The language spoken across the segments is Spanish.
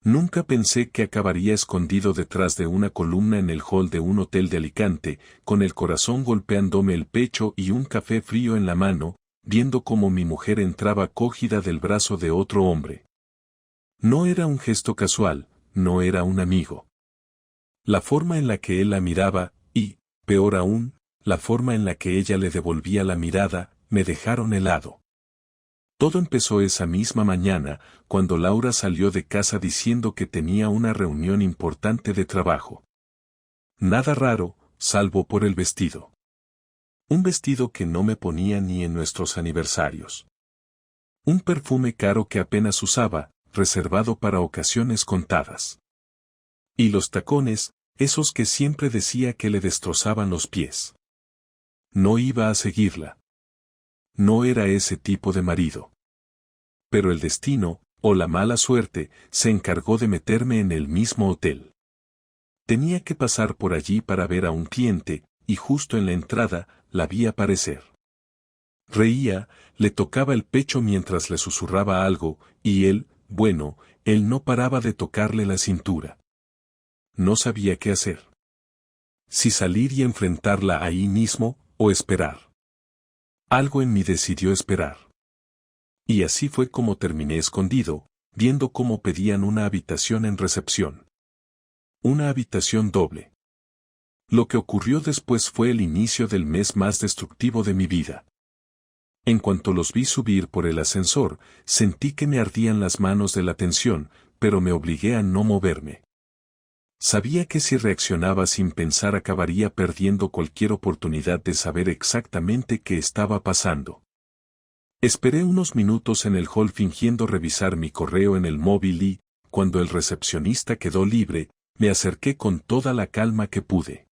Nunca pensé que acabaría escondido detrás de una columna en el hall de un hotel de Alicante, con el corazón golpeándome el pecho y un café frío en la mano, viendo cómo mi mujer entraba cogida del brazo de otro hombre. No era un gesto casual, no era un amigo. La forma en la que él la miraba, y, peor aún, la forma en la que ella le devolvía la mirada, me dejaron helado. Todo empezó esa misma mañana, cuando Laura salió de casa diciendo que tenía una reunión importante de trabajo. Nada raro, salvo por el vestido. Un vestido que no me ponía ni en nuestros aniversarios. Un perfume caro que apenas usaba, reservado para ocasiones contadas. Y los tacones, esos que siempre decía que le destrozaban los pies. No iba a seguirla. No era ese tipo de marido. Pero el destino, o la mala suerte, se encargó de meterme en el mismo hotel. Tenía que pasar por allí para ver a un cliente, y justo en la entrada, la vi aparecer. Reía, le tocaba el pecho mientras le susurraba algo, y él no paraba de tocarle la cintura. No sabía qué hacer. Si salir y enfrentarla ahí mismo, o esperar. Algo en mí decidió esperar. Y así fue como terminé escondido, viendo cómo pedían una habitación en recepción. Una habitación doble. Lo que ocurrió después fue el inicio del mes más destructivo de mi vida. En cuanto los vi subir por el ascensor, sentí que me ardían las manos de la tensión, pero me obligué a no moverme. Sabía que si reaccionaba sin pensar acabaría perdiendo cualquier oportunidad de saber exactamente qué estaba pasando. Esperé unos minutos en el hall fingiendo revisar mi correo en el móvil y, cuando el recepcionista quedó libre, me acerqué con toda la calma que pude.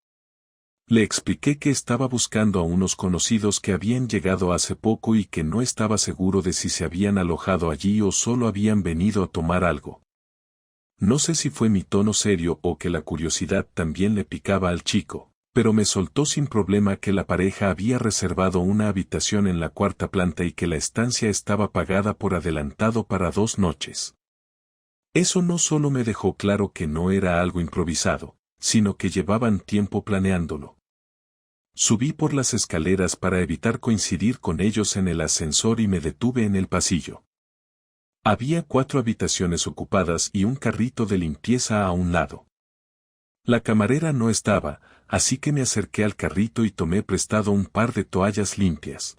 Le expliqué que estaba buscando a unos conocidos que habían llegado hace poco y que no estaba seguro de si se habían alojado allí o solo habían venido a tomar algo. No sé si fue mi tono serio o que la curiosidad también le picaba al chico, pero me soltó sin problema que la pareja había reservado una habitación en la cuarta planta y que la estancia estaba pagada por adelantado para 2 noches. Eso no solo me dejó claro que no era algo improvisado, sino que llevaban tiempo planeándolo. Subí por las escaleras para evitar coincidir con ellos en el ascensor y me detuve en el pasillo. Había 4 habitaciones ocupadas y un carrito de limpieza a un lado. La camarera no estaba, así que me acerqué al carrito y tomé prestado un par de toallas limpias.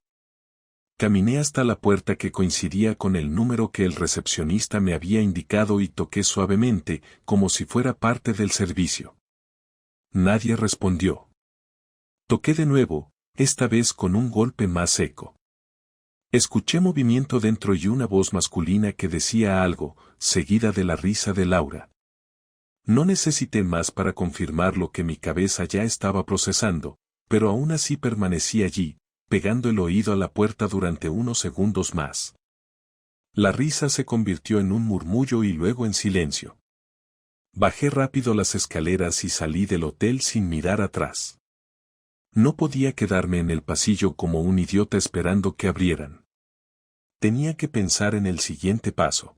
Caminé hasta la puerta que coincidía con el número que el recepcionista me había indicado y toqué suavemente, como si fuera parte del servicio. Nadie respondió. Toqué de nuevo, esta vez con un golpe más seco. Escuché movimiento dentro y una voz masculina que decía algo, seguida de la risa de Laura. No necesité más para confirmar lo que mi cabeza ya estaba procesando, pero aún así permanecí allí, pegando el oído a la puerta durante unos segundos más. La risa se convirtió en un murmullo y luego en silencio. Bajé rápido las escaleras y salí del hotel sin mirar atrás. No podía quedarme en el pasillo como un idiota esperando que abrieran. Tenía que pensar en el siguiente paso.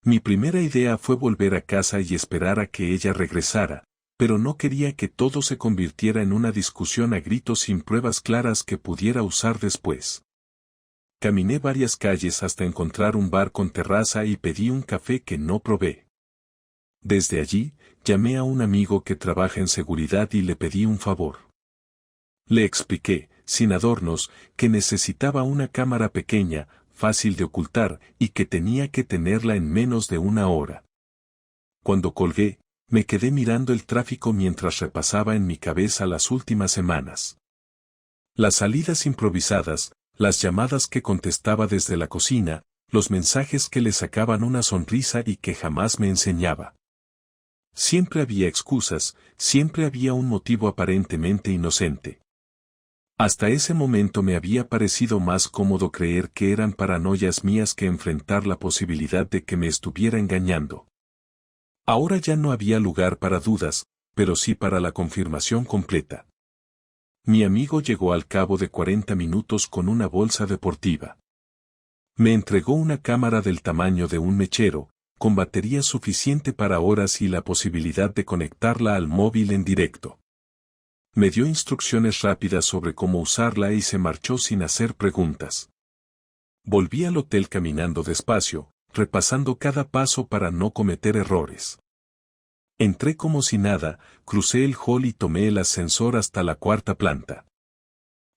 Mi primera idea fue volver a casa y esperar a que ella regresara, pero no quería que todo se convirtiera en una discusión a gritos sin pruebas claras que pudiera usar después. Caminé varias calles hasta encontrar un bar con terraza y pedí un café que no probé. Desde allí, llamé a un amigo que trabaja en seguridad y le pedí un favor. Le expliqué, sin adornos, que necesitaba una cámara pequeña, fácil de ocultar, y que tenía que tenerla en menos de 1 hora. Cuando colgué, me quedé mirando el tráfico mientras repasaba en mi cabeza las últimas semanas. Las salidas improvisadas, las llamadas que contestaba desde la cocina, los mensajes que le sacaban una sonrisa y que jamás me enseñaba. Siempre había excusas, siempre había un motivo aparentemente inocente. Hasta ese momento me había parecido más cómodo creer que eran paranoias mías que enfrentar la posibilidad de que me estuviera engañando. Ahora ya no había lugar para dudas, pero sí para la confirmación completa. Mi amigo llegó al cabo de 40 minutos con una bolsa deportiva. Me entregó una cámara del tamaño de un mechero, con batería suficiente para horas y la posibilidad de conectarla al móvil en directo. Me dio instrucciones rápidas sobre cómo usarla y se marchó sin hacer preguntas. Volví al hotel caminando despacio, repasando cada paso para no cometer errores. Entré como si nada, crucé el hall y tomé el ascensor hasta la cuarta planta.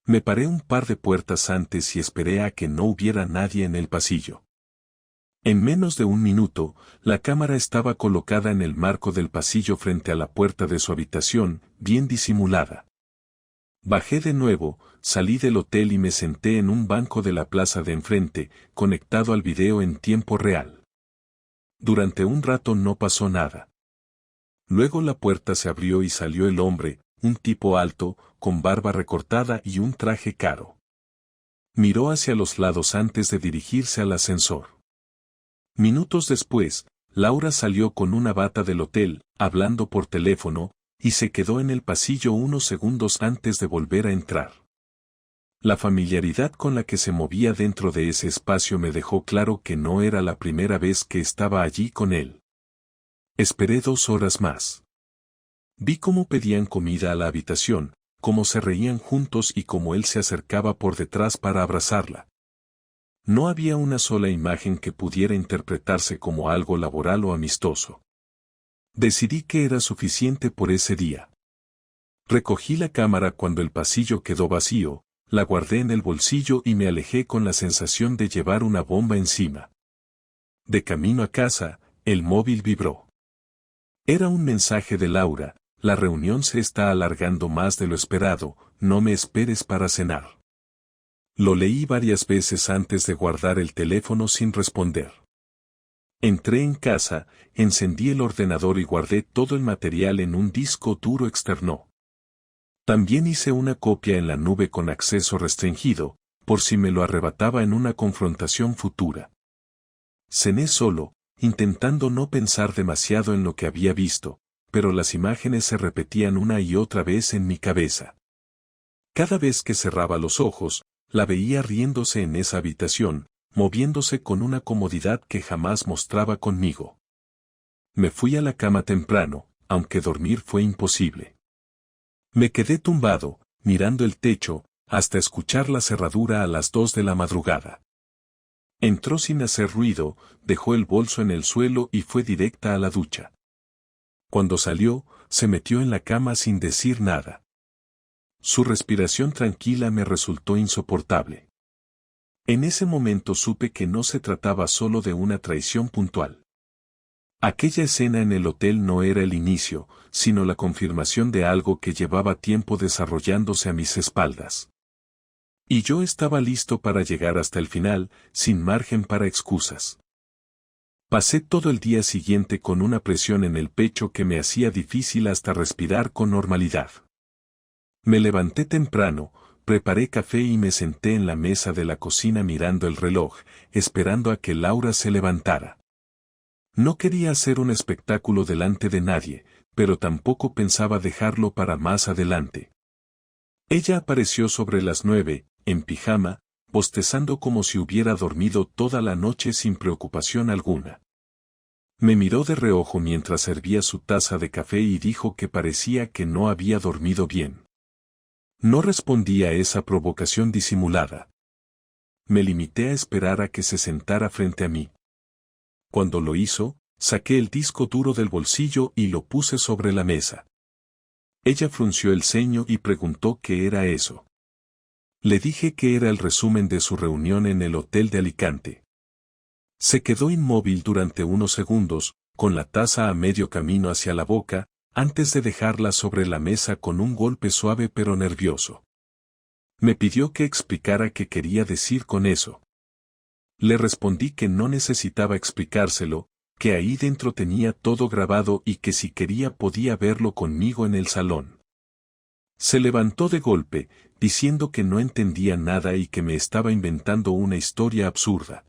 Me paré un par de puertas antes y esperé a que no hubiera nadie en el pasillo. En menos de un minuto, la cámara estaba colocada en el marco del pasillo frente a la puerta de su habitación, bien disimulada. Bajé de nuevo, salí del hotel y me senté en un banco de la plaza de enfrente, conectado al video en tiempo real. Durante un rato no pasó nada. Luego la puerta se abrió y salió el hombre, un tipo alto, con barba recortada y un traje caro. Miró hacia los lados antes de dirigirse al ascensor. Minutos después, Laura salió con una bata del hotel, hablando por teléfono, y se quedó en el pasillo unos segundos antes de volver a entrar. La familiaridad con la que se movía dentro de ese espacio me dejó claro que no era la primera vez que estaba allí con él. Esperé 2 horas más. Vi cómo pedían comida a la habitación, cómo se reían juntos y cómo él se acercaba por detrás para abrazarla. No había una sola imagen que pudiera interpretarse como algo laboral o amistoso. Decidí que era suficiente por ese día. Recogí la cámara cuando el pasillo quedó vacío, la guardé en el bolsillo y me alejé con la sensación de llevar una bomba encima. De camino a casa, el móvil vibró. Era un mensaje de Laura: la reunión se está alargando más de lo esperado, no me esperes para cenar. Lo leí varias veces antes de guardar el teléfono sin responder. Entré en casa, encendí el ordenador y guardé todo el material en un disco duro externo. También hice una copia en la nube con acceso restringido, por si me lo arrebataba en una confrontación futura. Cené solo, intentando no pensar demasiado en lo que había visto, pero las imágenes se repetían una y otra vez en mi cabeza. Cada vez que cerraba los ojos, la veía riéndose en esa habitación, moviéndose con una comodidad que jamás mostraba conmigo. Me fui a la cama temprano, aunque dormir fue imposible. Me quedé tumbado, mirando el techo, hasta escuchar la cerradura a las 2 de la madrugada. Entró sin hacer ruido, dejó el bolso en el suelo y fue directa a la ducha. Cuando salió, se metió en la cama sin decir nada. Su respiración tranquila me resultó insoportable. En ese momento supe que no se trataba solo de una traición puntual. Aquella escena en el hotel no era el inicio, sino la confirmación de algo que llevaba tiempo desarrollándose a mis espaldas. Y yo estaba listo para llegar hasta el final, sin margen para excusas. Pasé todo el día siguiente con una presión en el pecho que me hacía difícil hasta respirar con normalidad. Me levanté temprano, preparé café y me senté en la mesa de la cocina mirando el reloj, esperando a que Laura se levantara. No quería hacer un espectáculo delante de nadie, pero tampoco pensaba dejarlo para más adelante. Ella apareció sobre las 9, en pijama, bostezando como si hubiera dormido toda la noche sin preocupación alguna. Me miró de reojo mientras servía su taza de café y dijo que parecía que no había dormido bien. No respondí a esa provocación disimulada. Me limité a esperar a que se sentara frente a mí. Cuando lo hizo, saqué el disco duro del bolsillo y lo puse sobre la mesa. Ella frunció el ceño y preguntó qué era eso. Le dije que era el resumen de su reunión en el hotel de Alicante. Se quedó inmóvil durante unos segundos, con la taza a medio camino hacia la boca, antes de dejarla sobre la mesa con un golpe suave pero nervioso. Me pidió que explicara qué quería decir con eso. Le respondí que no necesitaba explicárselo, que ahí dentro tenía todo grabado y que si quería podía verlo conmigo en el salón. Se levantó de golpe, diciendo que no entendía nada y que me estaba inventando una historia absurda.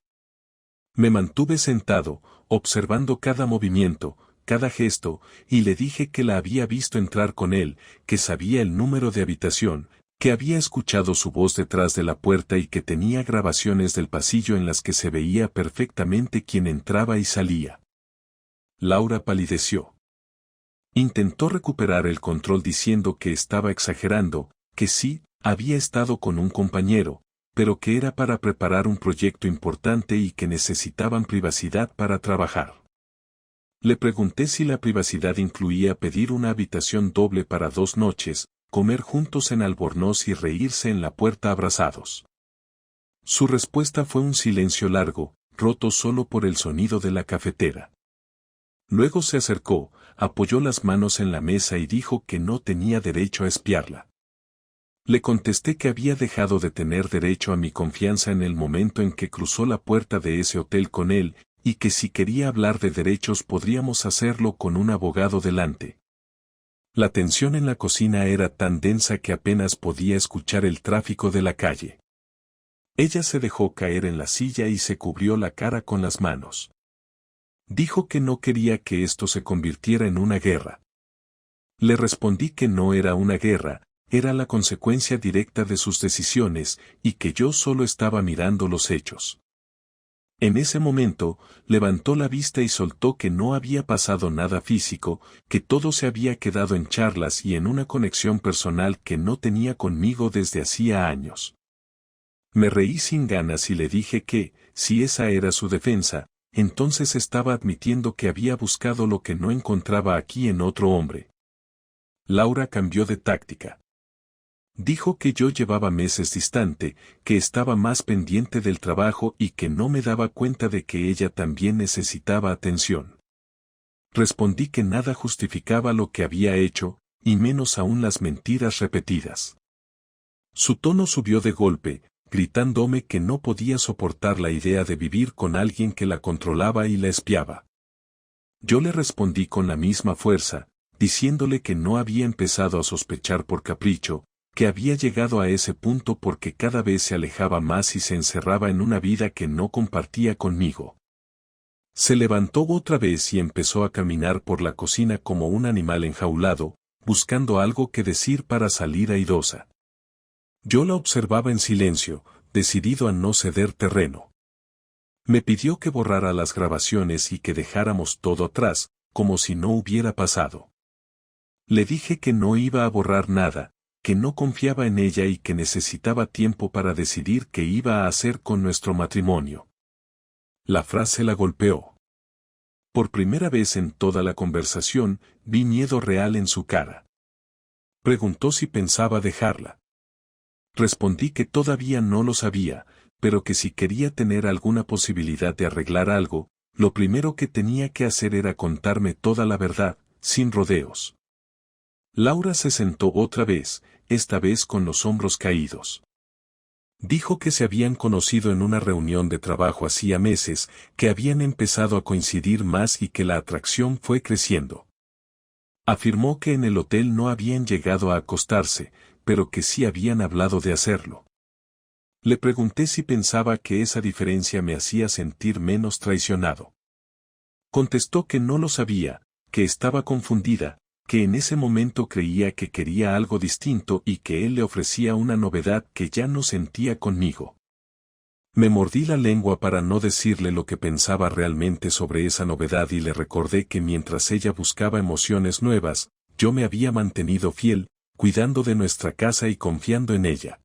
Me mantuve sentado, observando cada movimiento, cada gesto, y le dije que la había visto entrar con él, que sabía el número de habitación, que había escuchado su voz detrás de la puerta y que tenía grabaciones del pasillo en las que se veía perfectamente quién entraba y salía. Laura palideció. Intentó recuperar el control diciendo que estaba exagerando, que sí, había estado con un compañero, pero que era para preparar un proyecto importante y que necesitaban privacidad para trabajar. Le pregunté si la privacidad incluía pedir una habitación doble para 2 noches, comer juntos en Albornoz y reírse en la puerta abrazados. Su respuesta fue un silencio largo, roto solo por el sonido de la cafetera. Luego se acercó, apoyó las manos en la mesa y dijo que no tenía derecho a espiarla. Le contesté que había dejado de tener derecho a mi confianza en el momento en que cruzó la puerta de ese hotel con él, y que si quería hablar de derechos podríamos hacerlo con un abogado delante. La tensión en la cocina era tan densa que apenas podía escuchar el tráfico de la calle. Ella se dejó caer en la silla y se cubrió la cara con las manos. Dijo que no quería que esto se convirtiera en una guerra. Le respondí que no era una guerra, era la consecuencia directa de sus decisiones, y que yo solo estaba mirando los hechos. En ese momento, levantó la vista y soltó que no había pasado nada físico, que todo se había quedado en charlas y en una conexión personal que no tenía conmigo desde hacía años. Me reí sin ganas y le dije que, si esa era su defensa, entonces estaba admitiendo que había buscado lo que no encontraba aquí en otro hombre. Laura cambió de táctica. Dijo que yo llevaba meses distante, que estaba más pendiente del trabajo y que no me daba cuenta de que ella también necesitaba atención. Respondí que nada justificaba lo que había hecho, y menos aún las mentiras repetidas. Su tono subió de golpe, gritándome que no podía soportar la idea de vivir con alguien que la controlaba y la espiaba. Yo le respondí con la misma fuerza, diciéndole que no había empezado a sospechar por capricho, que había llegado a ese punto porque cada vez se alejaba más y se encerraba en una vida que no compartía conmigo. Se levantó otra vez y empezó a caminar por la cocina como un animal enjaulado, buscando algo que decir para salir airosa. Yo la observaba en silencio, decidido a no ceder terreno. Me pidió que borrara las grabaciones y que dejáramos todo atrás, como si no hubiera pasado. Le dije que no iba a borrar nada, que no confiaba en ella y que necesitaba tiempo para decidir qué iba a hacer con nuestro matrimonio. La frase la golpeó. Por primera vez en toda la conversación, vi miedo real en su cara. Preguntó si pensaba dejarla. Respondí que todavía no lo sabía, pero que si quería tener alguna posibilidad de arreglar algo, lo primero que tenía que hacer era contarme toda la verdad, sin rodeos. Laura se sentó otra vez, esta vez con los hombros caídos. Dijo que se habían conocido en una reunión de trabajo hacía meses, que habían empezado a coincidir más y que la atracción fue creciendo. Afirmó que en el hotel no habían llegado a acostarse, pero que sí habían hablado de hacerlo. Le pregunté si pensaba que esa diferencia me hacía sentir menos traicionado. Contestó que no lo sabía, que estaba confundida, que en ese momento creía que quería algo distinto y que él le ofrecía una novedad que ya no sentía conmigo. Me mordí la lengua para no decirle lo que pensaba realmente sobre esa novedad y le recordé que mientras ella buscaba emociones nuevas, yo me había mantenido fiel, cuidando de nuestra casa y confiando en ella.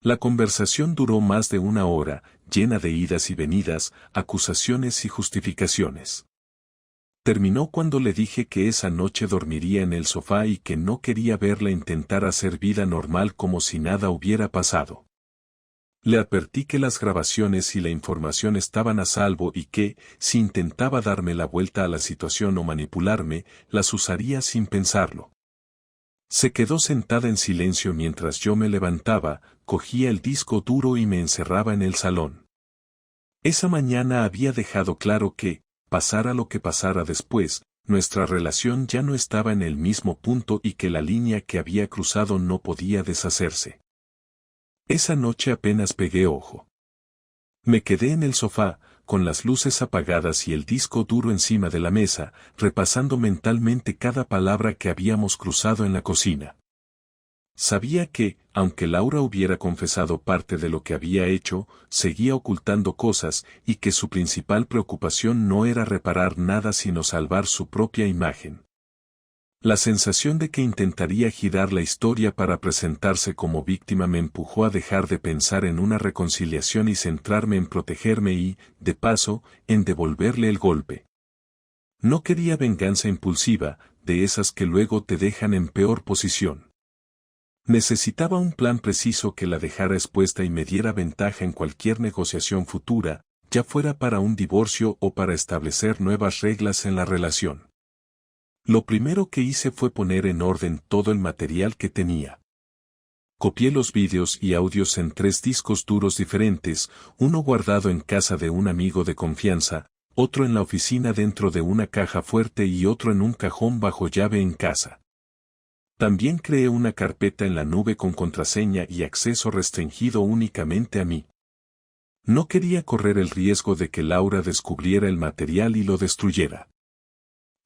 La conversación duró más de 1 hora, llena de idas y venidas, acusaciones y justificaciones. Terminó cuando le dije que esa noche dormiría en el sofá y que no quería verla intentar hacer vida normal como si nada hubiera pasado. Le advertí que las grabaciones y la información estaban a salvo y que, si intentaba darme la vuelta a la situación o manipularme, las usaría sin pensarlo. Se quedó sentada en silencio mientras yo me levantaba, cogía el disco duro y me encerraba en el salón. Esa mañana había dejado claro que, pasara lo que pasara después, nuestra relación ya no estaba en el mismo punto y que la línea que había cruzado no podía deshacerse. Esa noche apenas pegué ojo. Me quedé en el sofá, con las luces apagadas y el disco duro encima de la mesa, repasando mentalmente cada palabra que habíamos cruzado en la cocina. Sabía que, aunque Laura hubiera confesado parte de lo que había hecho, seguía ocultando cosas y que su principal preocupación no era reparar nada sino salvar su propia imagen. La sensación de que intentaría girar la historia para presentarse como víctima me empujó a dejar de pensar en una reconciliación y centrarme en protegerme y, de paso, en devolverle el golpe. No quería venganza impulsiva, de esas que luego te dejan en peor posición. Necesitaba un plan preciso que la dejara expuesta y me diera ventaja en cualquier negociación futura, ya fuera para un divorcio o para establecer nuevas reglas en la relación. Lo primero que hice fue poner en orden todo el material que tenía. Copié los vídeos y audios en 3 discos duros diferentes, uno guardado en casa de un amigo de confianza, otro en la oficina dentro de una caja fuerte y otro en un cajón bajo llave en casa. También creé una carpeta en la nube con contraseña y acceso restringido únicamente a mí. No quería correr el riesgo de que Laura descubriera el material y lo destruyera.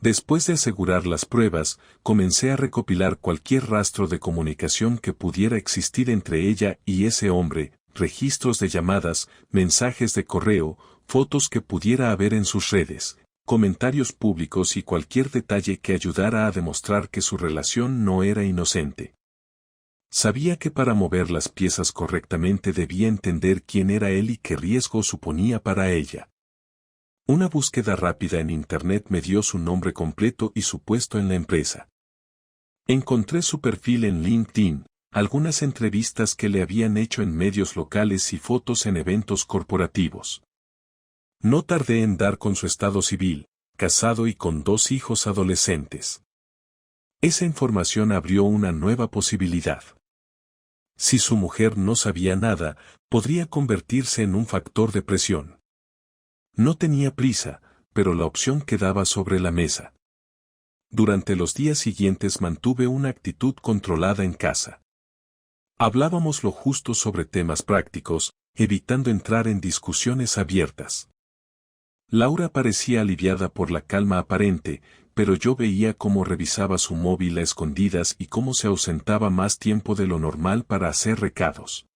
Después de asegurar las pruebas, comencé a recopilar cualquier rastro de comunicación que pudiera existir entre ella y ese hombre, registros de llamadas, mensajes de correo, fotos que pudiera haber en sus redes, comentarios públicos y cualquier detalle que ayudara a demostrar que su relación no era inocente. Sabía que para mover las piezas correctamente debía entender quién era él y qué riesgo suponía para ella. Una búsqueda rápida en Internet me dio su nombre completo y su puesto en la empresa. Encontré su perfil en LinkedIn, algunas entrevistas que le habían hecho en medios locales y fotos en eventos corporativos. No tardé en dar con su estado civil, casado y con 2 hijos adolescentes. Esa información abrió una nueva posibilidad. Si su mujer no sabía nada, podría convertirse en un factor de presión. No tenía prisa, pero la opción quedaba sobre la mesa. Durante los días siguientes mantuve una actitud controlada en casa. Hablábamos lo justo sobre temas prácticos, evitando entrar en discusiones abiertas. Laura parecía aliviada por la calma aparente, pero yo veía cómo revisaba su móvil a escondidas y cómo se ausentaba más tiempo de lo normal para hacer recados.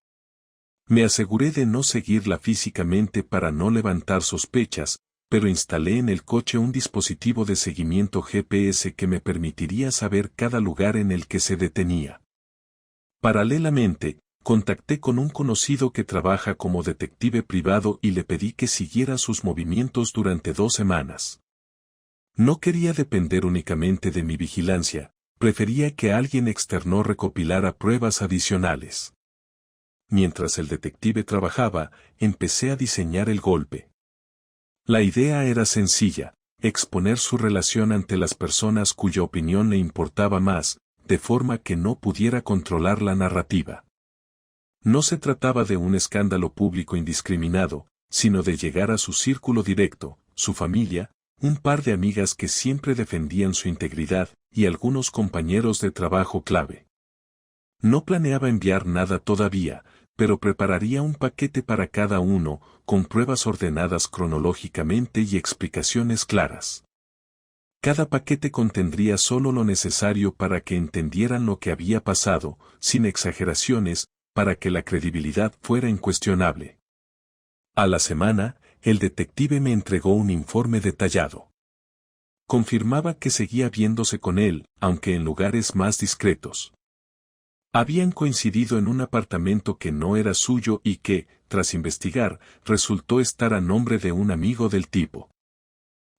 Me aseguré de no seguirla físicamente para no levantar sospechas, pero instalé en el coche un dispositivo de seguimiento GPS que me permitiría saber cada lugar en el que se detenía. Paralelamente, contacté con un conocido que trabaja como detective privado y le pedí que siguiera sus movimientos durante 2 semanas. No quería depender únicamente de mi vigilancia, prefería que alguien externo recopilara pruebas adicionales. Mientras el detective trabajaba, empecé a diseñar el golpe. La idea era sencilla, exponer su relación ante las personas cuya opinión le importaba más, de forma que no pudiera controlar la narrativa. No se trataba de un escándalo público indiscriminado, sino de llegar a su círculo directo, su familia, un par de amigas que siempre defendían su integridad, y algunos compañeros de trabajo clave. No planeaba enviar nada todavía, pero prepararía un paquete para cada uno, con pruebas ordenadas cronológicamente y explicaciones claras. Cada paquete contendría solo lo necesario para que entendieran lo que había pasado, sin exageraciones, para que la credibilidad fuera incuestionable. A la semana, el detective me entregó un informe detallado. Confirmaba que seguía viéndose con él, aunque en lugares más discretos. Habían coincidido en un apartamento que no era suyo y que, tras investigar, resultó estar a nombre de un amigo del tipo.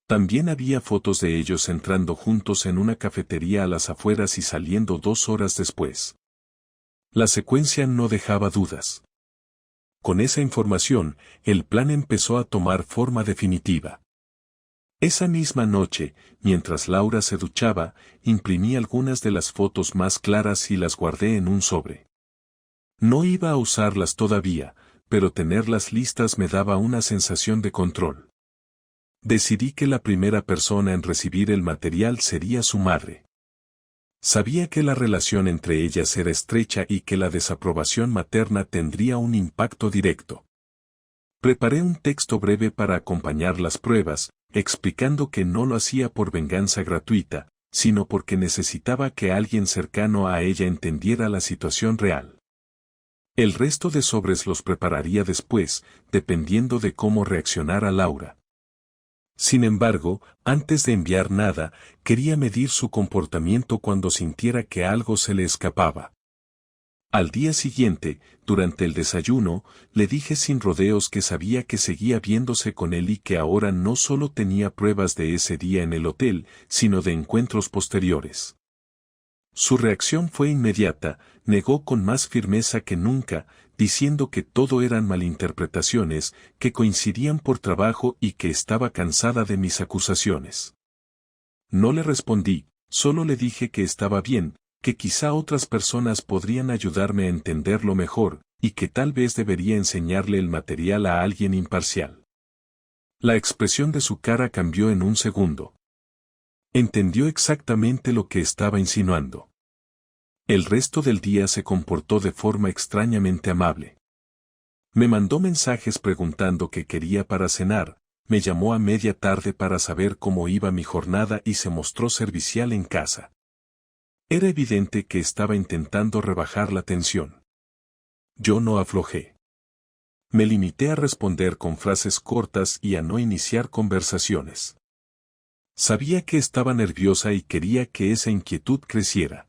También había fotos de ellos entrando juntos en una cafetería a las afueras y saliendo 2 horas después. La secuencia no dejaba dudas. Con esa información, el plan empezó a tomar forma definitiva. Esa misma noche, mientras Laura se duchaba, imprimí algunas de las fotos más claras y las guardé en un sobre. No iba a usarlas todavía, pero tenerlas listas me daba una sensación de control. Decidí que la primera persona en recibir el material sería su madre. Sabía que la relación entre ellas era estrecha y que la desaprobación materna tendría un impacto directo. Preparé un texto breve para acompañar las pruebas, explicando que no lo hacía por venganza gratuita, sino porque necesitaba que alguien cercano a ella entendiera la situación real. El resto de sobres los prepararía después, dependiendo de cómo reaccionara Laura. Sin embargo, antes de enviar nada, quería medir su comportamiento cuando sintiera que algo se le escapaba. Al día siguiente, durante el desayuno, le dije sin rodeos que sabía que seguía viéndose con él y que ahora no solo tenía pruebas de ese día en el hotel, sino de encuentros posteriores. Su reacción fue inmediata, negó con más firmeza que nunca, diciendo que todo eran malinterpretaciones, que coincidían por trabajo y que estaba cansada de mis acusaciones. No le respondí, solo le dije que estaba bien, que quizá otras personas podrían ayudarme a entenderlo mejor, y que tal vez debería enseñarle el material a alguien imparcial. La expresión de su cara cambió en un segundo. Entendió exactamente lo que estaba insinuando. El resto del día se comportó de forma extrañamente amable. Me mandó mensajes preguntando qué quería para cenar, me llamó a media tarde para saber cómo iba mi jornada y se mostró servicial en casa. Era evidente que estaba intentando rebajar la tensión. Yo no aflojé. Me limité a responder con frases cortas y a no iniciar conversaciones. Sabía que estaba nerviosa y quería que esa inquietud creciera.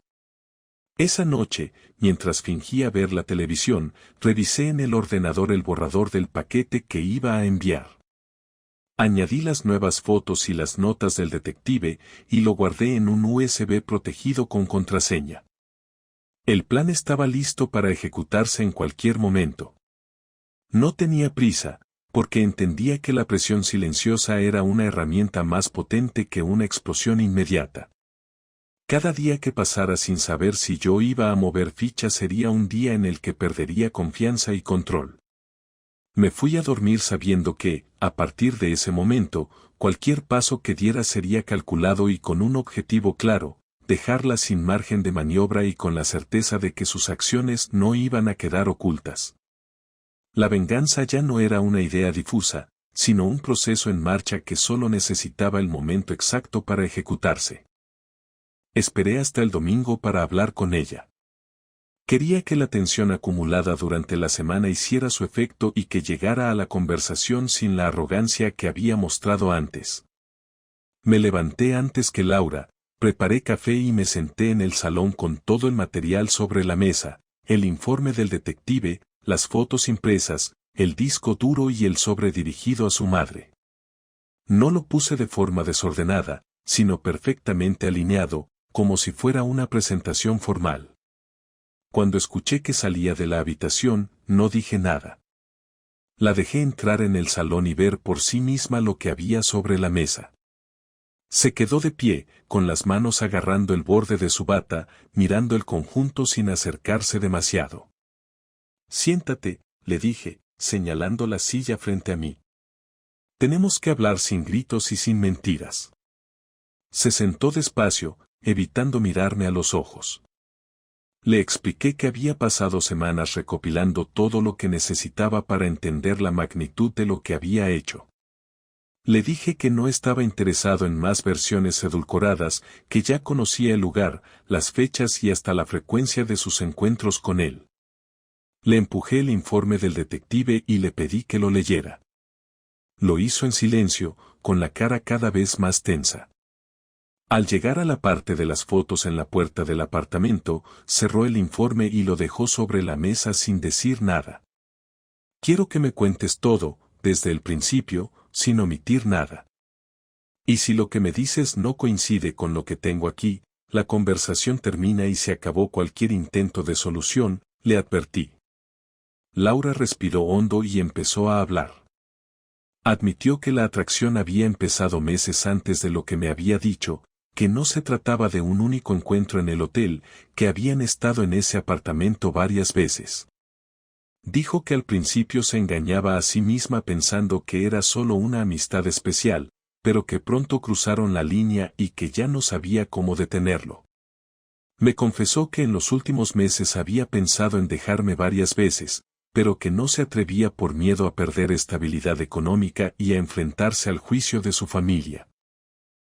Esa noche, mientras fingía ver la televisión, revisé en el ordenador el borrador del paquete que iba a enviar. Añadí las nuevas fotos y las notas del detective y lo guardé en un USB protegido con contraseña. El plan estaba listo para ejecutarse en cualquier momento. No tenía prisa, porque entendía que la presión silenciosa era una herramienta más potente que una explosión inmediata. Cada día que pasara sin saber si yo iba a mover ficha sería un día en el que perdería confianza y control. Me fui a dormir sabiendo que, a partir de ese momento, cualquier paso que diera sería calculado y con un objetivo claro, dejarla sin margen de maniobra y con la certeza de que sus acciones no iban a quedar ocultas. La venganza ya no era una idea difusa, sino un proceso en marcha que solo necesitaba el momento exacto para ejecutarse. Esperé hasta el domingo para hablar con ella. Quería que la tensión acumulada durante la semana hiciera su efecto y que llegara a la conversación sin la arrogancia que había mostrado antes. Me levanté antes que Laura, preparé café y me senté en el salón con todo el material sobre la mesa, el informe del detective, las fotos impresas, el disco duro y el sobre dirigido a su madre. No lo puse de forma desordenada, sino perfectamente alineado, como si fuera una presentación formal. Cuando escuché que salía de la habitación, no dije nada. La dejé entrar en el salón y ver por sí misma lo que había sobre la mesa. Se quedó de pie, con las manos agarrando el borde de su bata, mirando el conjunto sin acercarse demasiado. «Siéntate», le dije, señalando la silla frente a mí. «Tenemos que hablar sin gritos y sin mentiras». Se sentó despacio, evitando mirarme a los ojos. Le expliqué que había pasado semanas recopilando todo lo que necesitaba para entender la magnitud de lo que había hecho. Le dije que no estaba interesado en más versiones edulcoradas, que ya conocía el lugar, las fechas y hasta la frecuencia de sus encuentros con él. Le empujé el informe del detective y le pedí que lo leyera. Lo hizo en silencio, con la cara cada vez más tensa. Al llegar a la parte de las fotos en la puerta del apartamento, cerró el informe y lo dejó sobre la mesa sin decir nada. «Quiero que me cuentes todo, desde el principio, sin omitir nada. Y si lo que me dices no coincide con lo que tengo aquí, la conversación termina y se acabó cualquier intento de solución», le advertí. Laura respiró hondo y empezó a hablar. Admitió que la atracción había empezado meses antes de lo que me había dicho, que no se trataba de un único encuentro en el hotel, que habían estado en ese apartamento varias veces. Dijo que al principio se engañaba a sí misma pensando que era solo una amistad especial, pero que pronto cruzaron la línea y que ya no sabía cómo detenerlo. Me confesó que en los últimos meses había pensado en dejarme varias veces, pero que no se atrevía por miedo a perder estabilidad económica y a enfrentarse al juicio de su familia.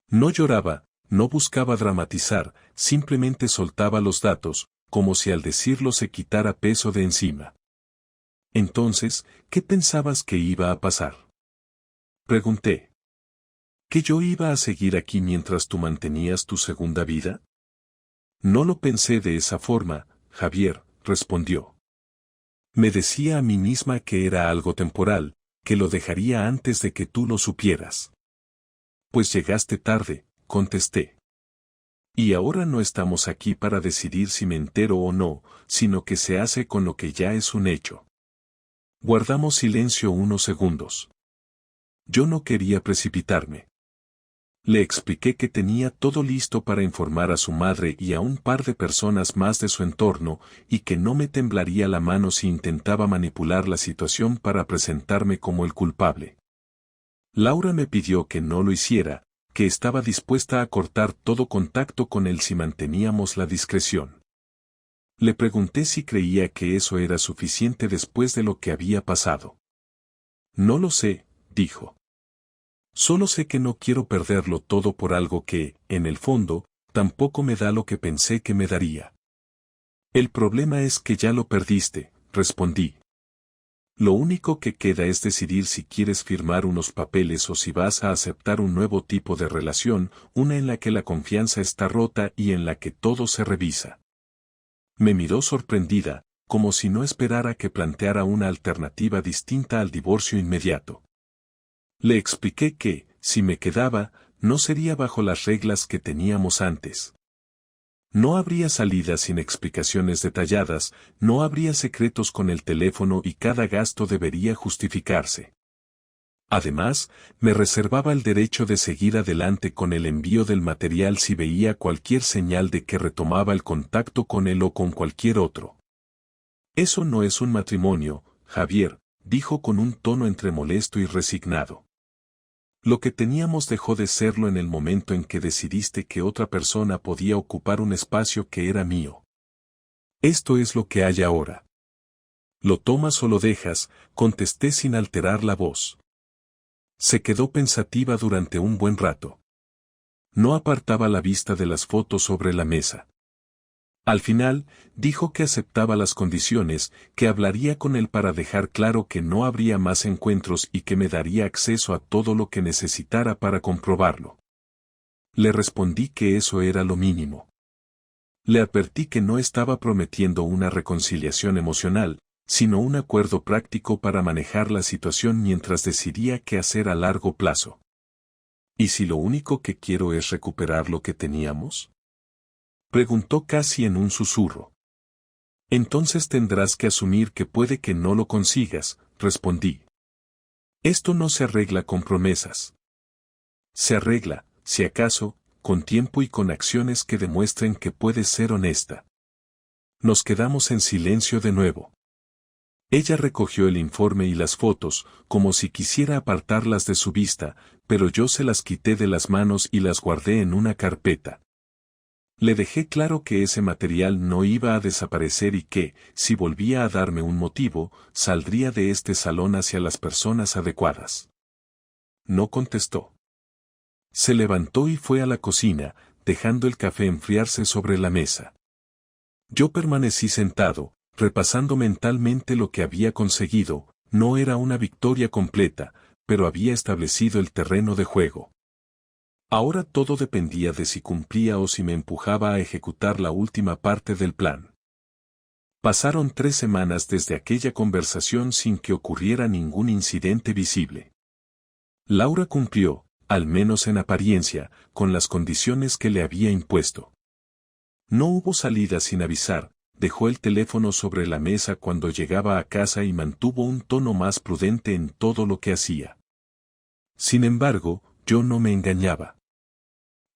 No lloraba, No buscaba dramatizar, simplemente soltaba los datos, como si al decirlo se quitara peso de encima. Entonces, ¿qué pensabas que iba a pasar? Pregunté. ¿Que yo iba a seguir aquí mientras tú mantenías tu segunda vida? No lo pensé de esa forma, Javier, respondió. Me decía a mí misma que era algo temporal, que lo dejaría antes de que tú lo supieras. Pues llegaste tarde, contesté. Y ahora no estamos aquí para decidir si me entero o no, sino que se hace con lo que ya es un hecho. Guardamos silencio unos segundos. Yo no quería precipitarme. Le expliqué que tenía todo listo para informar a su madre y a un par de personas más de su entorno, y que no me temblaría la mano si intentaba manipular la situación para presentarme como el culpable. Laura me pidió que no lo hiciera, que estaba dispuesta a cortar todo contacto con él si manteníamos la discreción. Le pregunté si creía que eso era suficiente después de lo que había pasado. No lo sé, dijo. Solo sé que no quiero perderlo todo por algo que, en el fondo, tampoco me da lo que pensé que me daría. El problema es que ya lo perdiste, respondí. Lo único que queda es decidir si quieres firmar unos papeles o si vas a aceptar un nuevo tipo de relación, una en la que la confianza está rota y en la que todo se revisa. Me miró sorprendida, como si no esperara que planteara una alternativa distinta al divorcio inmediato. Le expliqué que, si me quedaba, no sería bajo las reglas que teníamos antes. No habría salidas sin explicaciones detalladas, no habría secretos con el teléfono y cada gasto debería justificarse. Además, me reservaba el derecho de seguir adelante con el envío del material si veía cualquier señal de que retomaba el contacto con él o con cualquier otro. Eso no es un matrimonio, Javier, dijo con un tono entre molesto y resignado. Lo que teníamos dejó de serlo en el momento en que decidiste que otra persona podía ocupar un espacio que era mío. Esto es lo que hay ahora. ¿Lo tomas o lo dejas?, contesté sin alterar la voz. Se quedó pensativa durante un buen rato. No apartaba la vista de las fotos sobre la mesa. Al final, dijo que aceptaba las condiciones, que hablaría con él para dejar claro que no habría más encuentros y que me daría acceso a todo lo que necesitara para comprobarlo. Le respondí que eso era lo mínimo. Le advertí que no estaba prometiendo una reconciliación emocional, sino un acuerdo práctico para manejar la situación mientras decidía qué hacer a largo plazo. ¿Y si lo único que quiero es recuperar lo que teníamos?, preguntó casi en un susurro. Entonces tendrás que asumir que puede que no lo consigas, respondí. Esto no se arregla con promesas. Se arregla, si acaso, con tiempo y con acciones que demuestren que puedes ser honesta. Nos quedamos en silencio de nuevo. Ella recogió el informe y las fotos, como si quisiera apartarlas de su vista, pero yo se las quité de las manos y las guardé en una carpeta. Le dejé claro que ese material no iba a desaparecer y que, si volvía a darme un motivo, saldría de este salón hacia las personas adecuadas. No contestó. Se levantó y fue a la cocina, dejando el café enfriarse sobre la mesa. Yo permanecí sentado, repasando mentalmente lo que había conseguido. No era una victoria completa, pero había establecido el terreno de juego. Ahora todo dependía de si cumplía o si me empujaba a ejecutar la última parte del plan. Pasaron 3 semanas desde aquella conversación sin que ocurriera ningún incidente visible. Laura cumplió, al menos en apariencia, con las condiciones que le había impuesto. No hubo salida sin avisar, dejó el teléfono sobre la mesa cuando llegaba a casa y mantuvo un tono más prudente en todo lo que hacía. Sin embargo, yo no me engañaba.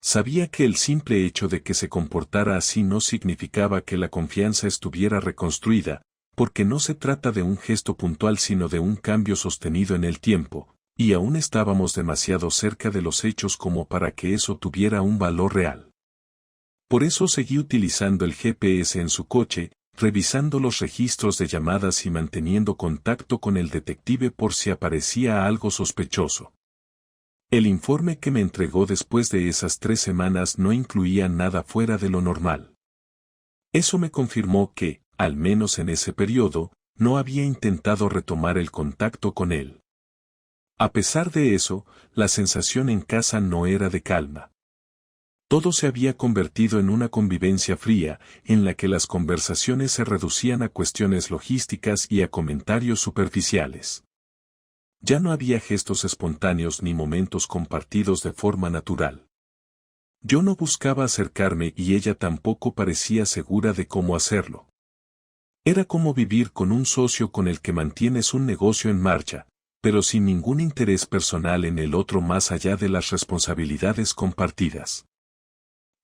Sabía que el simple hecho de que se comportara así no significaba que la confianza estuviera reconstruida, porque no se trata de un gesto puntual sino de un cambio sostenido en el tiempo, y aún estábamos demasiado cerca de los hechos como para que eso tuviera un valor real. Por eso seguí utilizando el GPS en su coche, revisando los registros de llamadas y manteniendo contacto con el detective por si aparecía algo sospechoso. El informe que me entregó después de esas 3 semanas no incluía nada fuera de lo normal. Eso me confirmó que, al menos en ese periodo, no había intentado retomar el contacto con él. A pesar de eso, la sensación en casa no era de calma. Todo se había convertido en una convivencia fría, en la que las conversaciones se reducían a cuestiones logísticas y a comentarios superficiales. Ya no había gestos espontáneos ni momentos compartidos de forma natural. Yo no buscaba acercarme y ella tampoco parecía segura de cómo hacerlo. Era como vivir con un socio con el que mantienes un negocio en marcha, pero sin ningún interés personal en el otro más allá de las responsabilidades compartidas.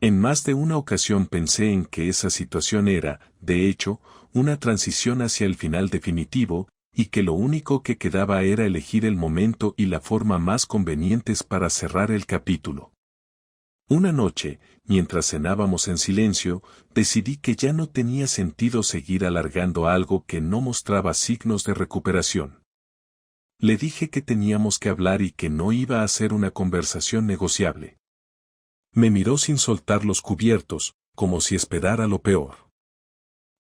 En más de una ocasión pensé en que esa situación era, de hecho, una transición hacia el final definitivo, y que lo único que quedaba era elegir el momento y la forma más convenientes para cerrar el capítulo. Una noche, mientras cenábamos en silencio, decidí que ya no tenía sentido seguir alargando algo que no mostraba signos de recuperación. Le dije que teníamos que hablar y que no iba a ser una conversación negociable. Me miró sin soltar los cubiertos, como si esperara lo peor.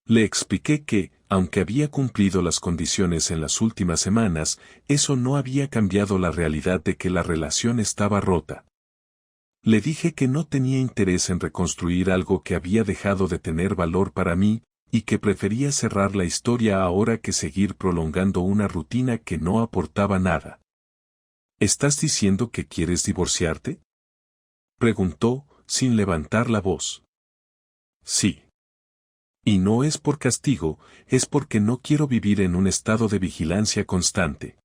Le expliqué que, aunque había cumplido las condiciones en las últimas semanas, eso no había cambiado la realidad de que la relación estaba rota. Le dije que no tenía interés en reconstruir algo que había dejado de tener valor para mí, y que prefería cerrar la historia ahora que seguir prolongando una rutina que no aportaba nada. ¿Estás diciendo que quieres divorciarte?, preguntó, sin levantar la voz. Sí. Y no es por castigo, es porque no quiero vivir en un estado de vigilancia constante.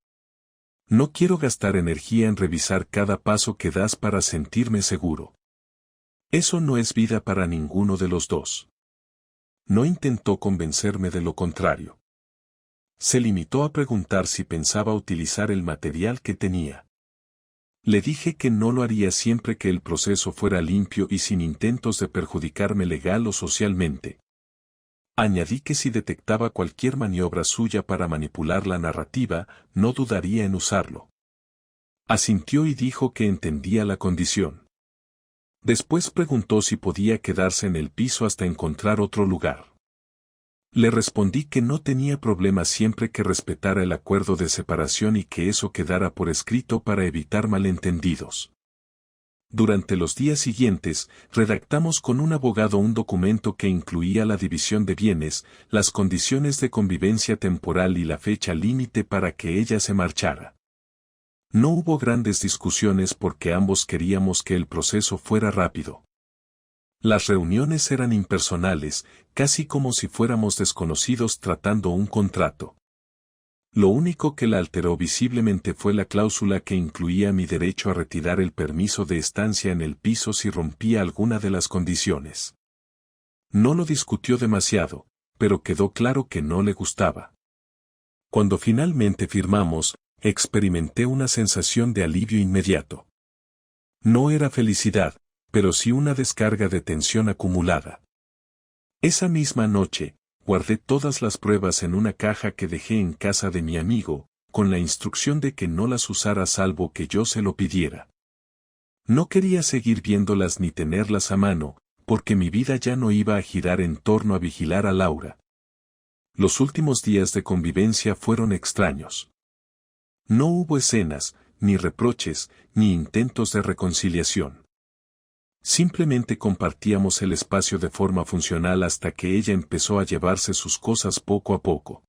No quiero gastar energía en revisar cada paso que das para sentirme seguro. Eso no es vida para ninguno de los dos. No intentó convencerme de lo contrario. Se limitó a preguntar si pensaba utilizar el material que tenía. Le dije que no lo haría siempre que el proceso fuera limpio y sin intentos de perjudicarme legal o socialmente. Añadí que si detectaba cualquier maniobra suya para manipular la narrativa, no dudaría en usarlo. Asintió y dijo que entendía la condición. Después preguntó si podía quedarse en el piso hasta encontrar otro lugar. Le respondí que no tenía problema siempre que respetara el acuerdo de separación y que eso quedara por escrito para evitar malentendidos. Durante los días siguientes, redactamos con un abogado un documento que incluía la división de bienes, las condiciones de convivencia temporal y la fecha límite para que ella se marchara. No hubo grandes discusiones porque ambos queríamos que el proceso fuera rápido. Las reuniones eran impersonales, casi como si fuéramos desconocidos tratando un contrato. Lo único que la alteró visiblemente fue la cláusula que incluía mi derecho a retirar el permiso de estancia en el piso si rompía alguna de las condiciones. No lo discutió demasiado, pero quedó claro que no le gustaba. Cuando finalmente firmamos, experimenté una sensación de alivio inmediato. No era felicidad, pero sí una descarga de tensión acumulada. Esa misma noche, guardé todas las pruebas en una caja que dejé en casa de mi amigo, con la instrucción de que no las usara salvo que yo se lo pidiera. No quería seguir viéndolas ni tenerlas a mano, porque mi vida ya no iba a girar en torno a vigilar a Laura. Los últimos días de convivencia fueron extraños. No hubo escenas, ni reproches, ni intentos de reconciliación. Simplemente compartíamos el espacio de forma funcional hasta que ella empezó a llevarse sus cosas poco a poco.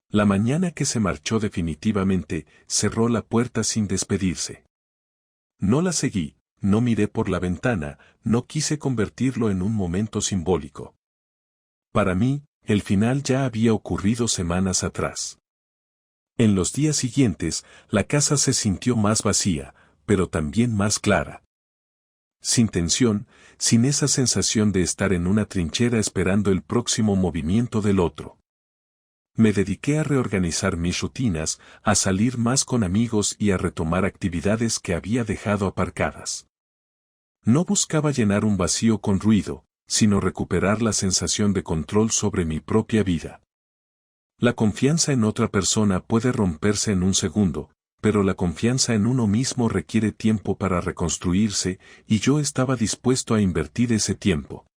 La mañana que se marchó definitivamente, cerró la puerta sin despedirse. No la seguí, no miré por la ventana, no quise convertirlo en un momento simbólico. Para mí, el final ya había ocurrido semanas atrás. En los días siguientes, la casa se sintió más vacía, pero también más clara. Sin tensión, sin esa sensación de estar en una trinchera esperando el próximo movimiento del otro. Me dediqué a reorganizar mis rutinas, a salir más con amigos y a retomar actividades que había dejado aparcadas. No buscaba llenar un vacío con ruido, sino recuperar la sensación de control sobre mi propia vida. La confianza en otra persona puede romperse en un segundo, pero la confianza en uno mismo requiere tiempo para reconstruirse, y yo estaba dispuesto a invertir ese tiempo.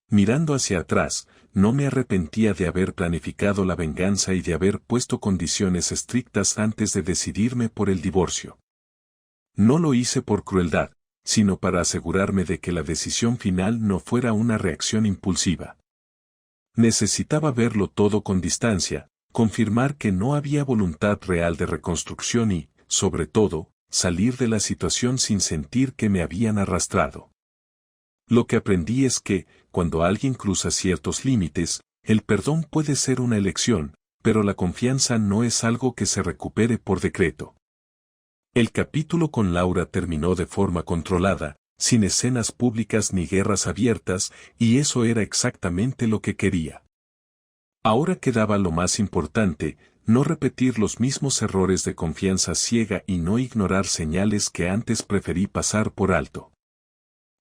Mirando hacia atrás, no me arrepentía de haber planificado la venganza y de haber puesto condiciones estrictas antes de decidirme por el divorcio. No lo hice por crueldad, sino para asegurarme de que la decisión final no fuera una reacción impulsiva. Necesitaba verlo todo con distancia, confirmar que no había voluntad real de reconstrucción y, sobre todo, salir de la situación sin sentir que me habían arrastrado. Lo que aprendí es que, cuando alguien cruza ciertos límites, el perdón puede ser una elección, pero la confianza no es algo que se recupere por decreto. El capítulo con Laura terminó de forma controlada, sin escenas públicas ni guerras abiertas, y eso era exactamente lo que quería. Ahora quedaba lo más importante, no repetir los mismos errores de confianza ciega y no ignorar señales que antes preferí pasar por alto.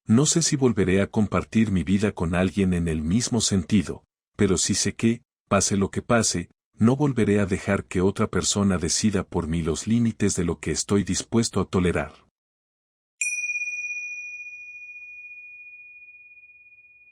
No sé si volveré a compartir mi vida con alguien en el mismo sentido, pero sí sé que, pase lo que pase, no volveré a dejar que otra persona decida por mí los límites de lo que estoy dispuesto a tolerar.